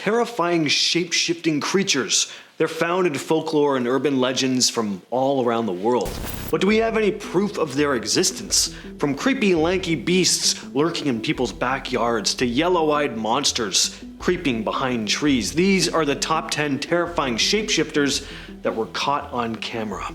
terrifying shape-shifting creatures. They're found in folklore and urban legends from all around the world. But do we have any proof of their existence? From creepy, lanky beasts lurking in people's backyards to yellow-eyed monsters creeping behind trees, these are the top 10 terrifying shapeshifters that were caught on camera.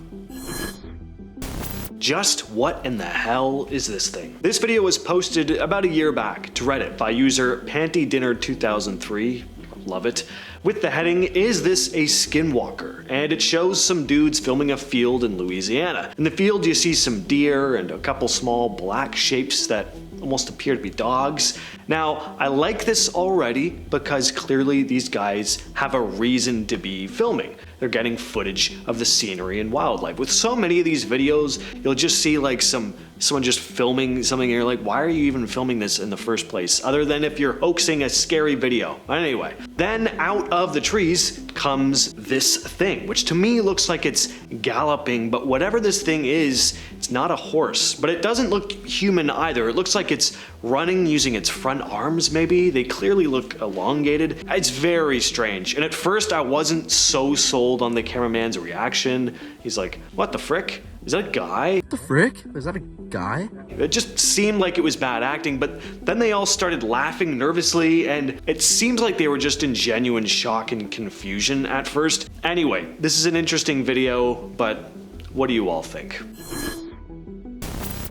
Just what in the hell is this thing? This video was posted about a year back to Reddit by user PantyDinner2003. Love it. With the heading, "Is this a Skinwalker?" And it shows some dudes filming a field in Louisiana. In the field you see some deer and a couple small black shapes that almost appear to be dogs. Now, I like this already because clearly these guys have a reason to be filming. They're getting footage of the scenery and wildlife. With so many of these videos, you'll just see like someone just filming something and you're like, why are you even filming this in the first place? Other than if you're hoaxing a scary video. Anyway, then out of the trees comes this thing, which to me looks like it's galloping, but whatever this thing is, it's not a horse, but it doesn't look human either. It looks like it's running using its front arms maybe. They clearly look elongated. It's very strange. And at first I wasn't so sold on the cameraman's reaction. He's like, what the frick? Is that a guy? What the frick? Is that a guy? It just seemed like it was bad acting, but then they all started laughing nervously, and it seemed like they were just in genuine shock and confusion at first. Anyway, this is an interesting video, but what do you all think?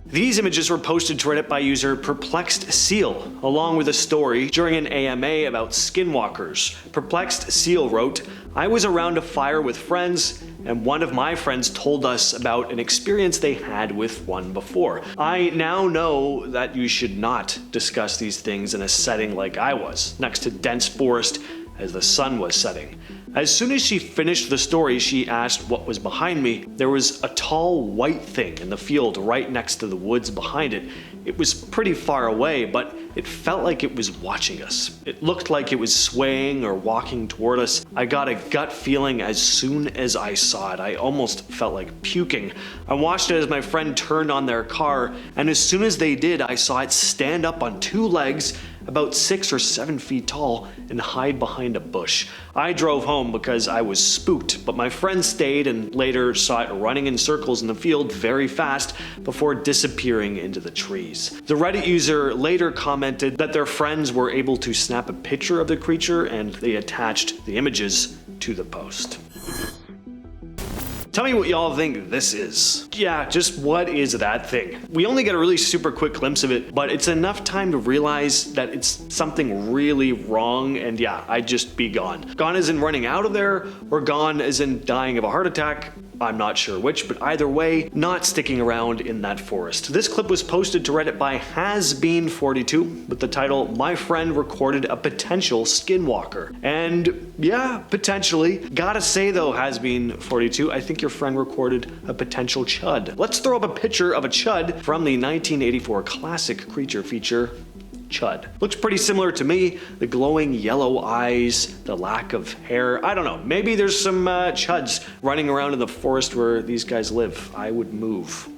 These images were posted to Reddit by user Perplexed Seal, along with a story during an AMA about skinwalkers. Perplexed Seal wrote, "I was around a fire with friends, and one of my friends told us about an experience they had with one before. I now know that you should not discuss these things in a setting like I was, next to dense forest as the sun was setting." As soon as she finished the story, she asked what was behind me. There was a tall white thing in the field right next to the woods behind it. It was pretty far away, but it felt like it was watching us. It looked like it was swaying or walking toward us. I got a gut feeling as soon as I saw it. I almost felt like puking. I watched it as my friend turned on their car, and as soon as they did, I saw it stand up on two legs, about 6 or 7 feet tall, and hide behind a bush. I drove home because I was spooked, but my friend stayed and later saw it running in circles in the field very fast before disappearing into the trees. The Reddit user later commented that their friends were able to snap a picture of the creature and they attached the images to the post. Tell me what y'all think this is. Yeah, just what is that thing? We only get a really super quick glimpse of it, but it's enough time to realize that it's something really wrong, and yeah, I'd just be gone. Gone as in running out of there, or gone as in dying of a heart attack. I'm not sure which, but either way, not sticking around in that forest. This clip was posted to Reddit by HasBeen42 with the title, "My friend recorded a potential skinwalker." And yeah, potentially. Gotta say though, HasBeen42, I think your friend recorded a potential chud. Let's throw up a picture of a chud from the 1984 classic creature feature, Chud. Looks pretty similar to me. The glowing yellow eyes, the lack of hair. I don't know, maybe there's some chuds running around in the forest where these guys live. I would move.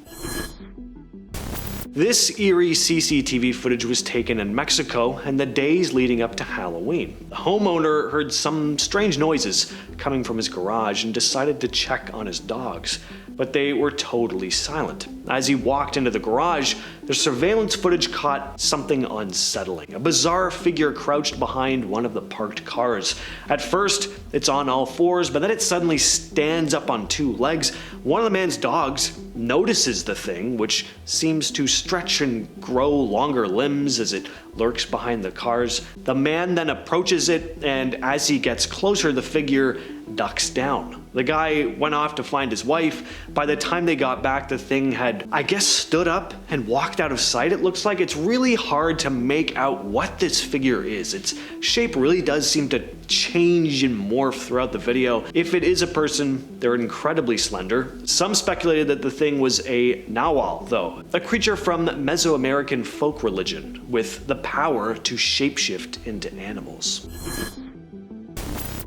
This eerie CCTV footage was taken in Mexico in the days leading up to Halloween. The homeowner heard some strange noises coming from his garage and decided to check on his dogs, but they were totally silent. As he walked into the garage, the surveillance footage caught something unsettling. A bizarre figure crouched behind one of the parked cars. At first, it's on all fours, but then it suddenly stands up on two legs. One of the man's dogs notices the thing, which seems to stretch and grow longer limbs as it lurks behind the cars. The man then approaches it, and as he gets closer, the figure ducks down. The guy went off to find his wife. By the time they got back, the thing had, I guess, stood up and walked out of sight. It looks like it's really hard to make out what this figure is. Its shape really does seem to change and morph throughout the video. If it is a person, they're incredibly slender. Some speculated that the thing was a Nahual, though, a creature from Mesoamerican folk religion with the power to shapeshift into animals.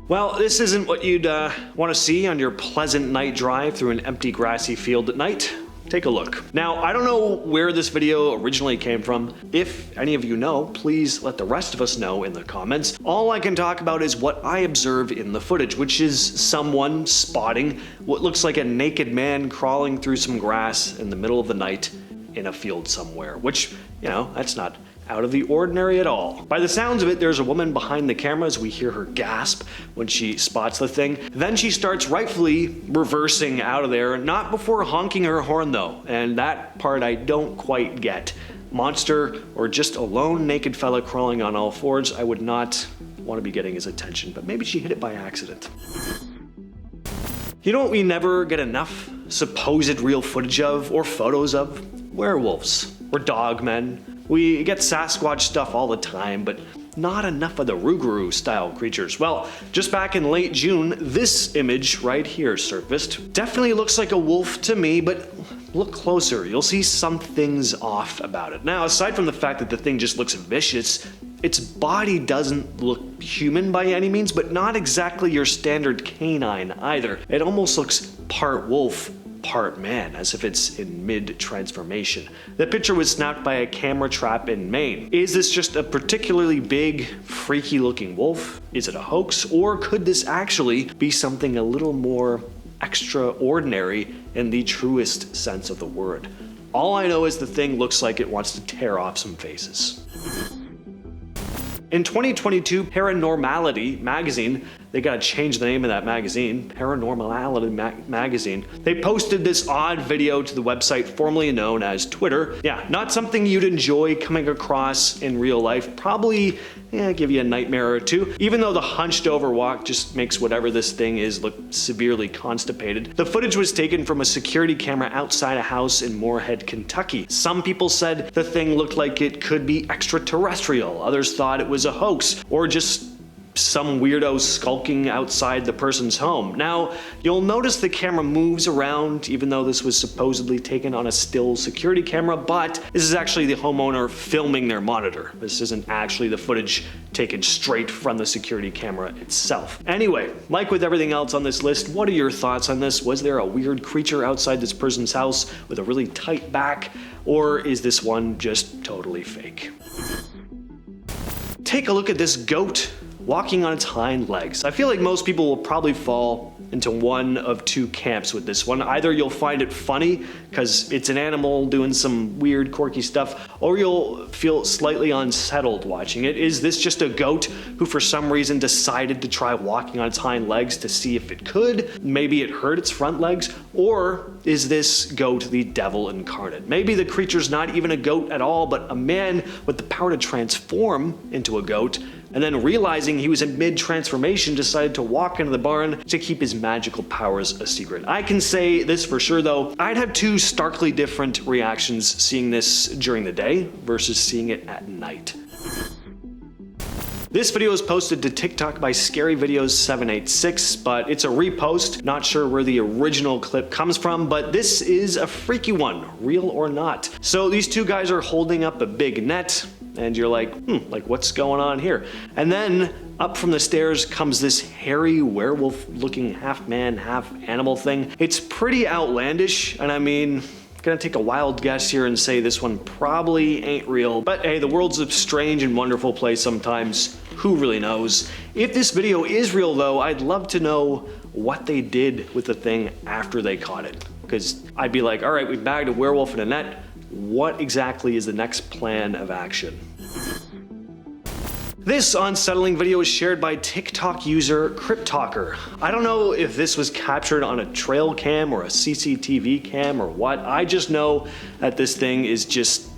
Well, this isn't what you'd want to see on your pleasant night drive through an empty grassy field at night. take a look. Now, I don't know where this video originally came from. If any of you know, please let the rest of us know in the comments. All I can talk about is what I observed in the footage, which is someone spotting what looks like a naked man crawling through some grass in the middle of the night in a field somewhere, which, you know, that's not out of the ordinary at all. By the sounds of it, there's a woman behind the camera as we hear her gasp when she spots the thing. Then she starts rightfully reversing out of there, not before honking her horn though, and that part I don't quite get. Monster or just a lone naked fella crawling on all fours, I would not want to be getting his attention, but maybe she hit it by accident. You know what we never get enough supposed real footage of or photos of? Werewolves or dogmen. We get Sasquatch stuff all the time, but not enough of the Rougarou style creatures. Well, just back in late June, this image right here surfaced. Definitely looks like a wolf to me, but look closer. You'll see some things off about it. Now, aside from the fact that the thing just looks vicious, its body doesn't look human by any means, but not exactly your standard canine either. It almost looks part wolf, part man, as if it's in mid-transformation. The picture was snapped by a camera trap in Maine. Is this just a particularly big, freaky looking wolf? Is it a hoax? Or could this actually be something a little more extraordinary in the truest sense of the word? All I know is the thing looks like it wants to tear off some faces. In 2022, Paranormality magazine, they gotta change the name of that magazine, Paranormality magazine, they posted this odd video to the website formerly known as Twitter. Yeah, not something you'd enjoy coming across in real life, probably give you a nightmare or two, even though the hunched over walk just makes whatever this thing is look severely constipated. The footage was taken from a security camera outside a house in Moorhead, Kentucky. Some people said the thing looked like it could be extraterrestrial, others thought it was a hoax, or just some weirdo skulking outside the person's home. Now, you'll notice the camera moves around even though this was supposedly taken on a still security camera, but this is actually the homeowner filming their monitor. This isn't actually the footage taken straight from the security camera itself. Anyway, like with everything else on this list, what are your thoughts on this? Was there a weird creature outside this person's house with a really tight back, or is this one just totally fake? Take a look at this goat walking on its hind legs. I feel like most people will probably fall into one of two camps with this one. Either you'll find it funny because it's an animal doing some weird quirky stuff, or you'll feel slightly unsettled watching it. Is this just a goat who for some reason decided to try walking on its hind legs to see if it could? Maybe it hurt its front legs? Or is this goat the devil incarnate? Maybe the creature's not even a goat at all, but a man with the power to transform into a goat, and then realizing he was in mid-transformation decided to walk into the barn to keep his magical powers a secret. I can say this for sure though, I'd have two starkly different reactions seeing this during the day versus seeing it at night. This video was posted to TikTok by Scary Videos 786, but it's a repost. Not sure where the original clip comes from, but this is a freaky one, real or not. So these two guys are holding up a big net, and you're like, what's going on here? And then up from the stairs comes this hairy werewolf-looking half-man, half-animal thing. It's pretty outlandish, and I mean, gonna take a wild guess here and say this one probably ain't real, but hey, the world's a strange and wonderful place sometimes. Who really knows? If this video is real though, I'd love to know what they did with the thing after they caught it. Because I'd be like, all right, we bagged a werewolf in a net. What exactly is the next plan of action? This unsettling video is shared by TikTok user CryptTalker. I don't know if this was captured on a trail cam or a CCTV cam or what. I just know that this thing is just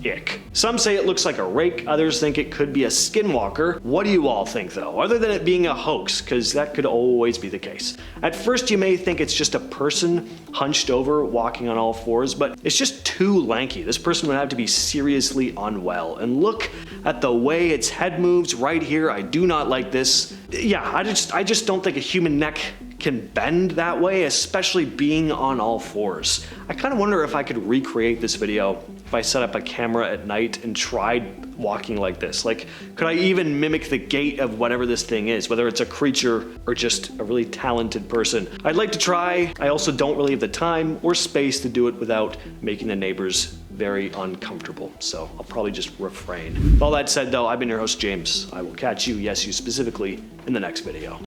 ick. Some say it looks like a rake, others think it could be a skinwalker. What do you all think though? Other than it being a hoax, because that could always be the case. At first you may think it's just a person hunched over walking on all fours, but it's just too lanky. This person would have to be seriously unwell. And look at the way its head moves right here. I do not like this. Yeah, I just don't think a human neck can bend that way, especially being on all fours. I kind of wonder if I could recreate this video if I set up a camera at night and tried walking like this? Like, could I even mimic the gait of whatever this thing is, whether it's a creature or just a really talented person? I'd like to try. I also don't really have the time or space to do it without making the neighbors very uncomfortable, so I'll probably just refrain. With all that said though, I've been your host, James. I will catch you, yes you specifically, in the next video.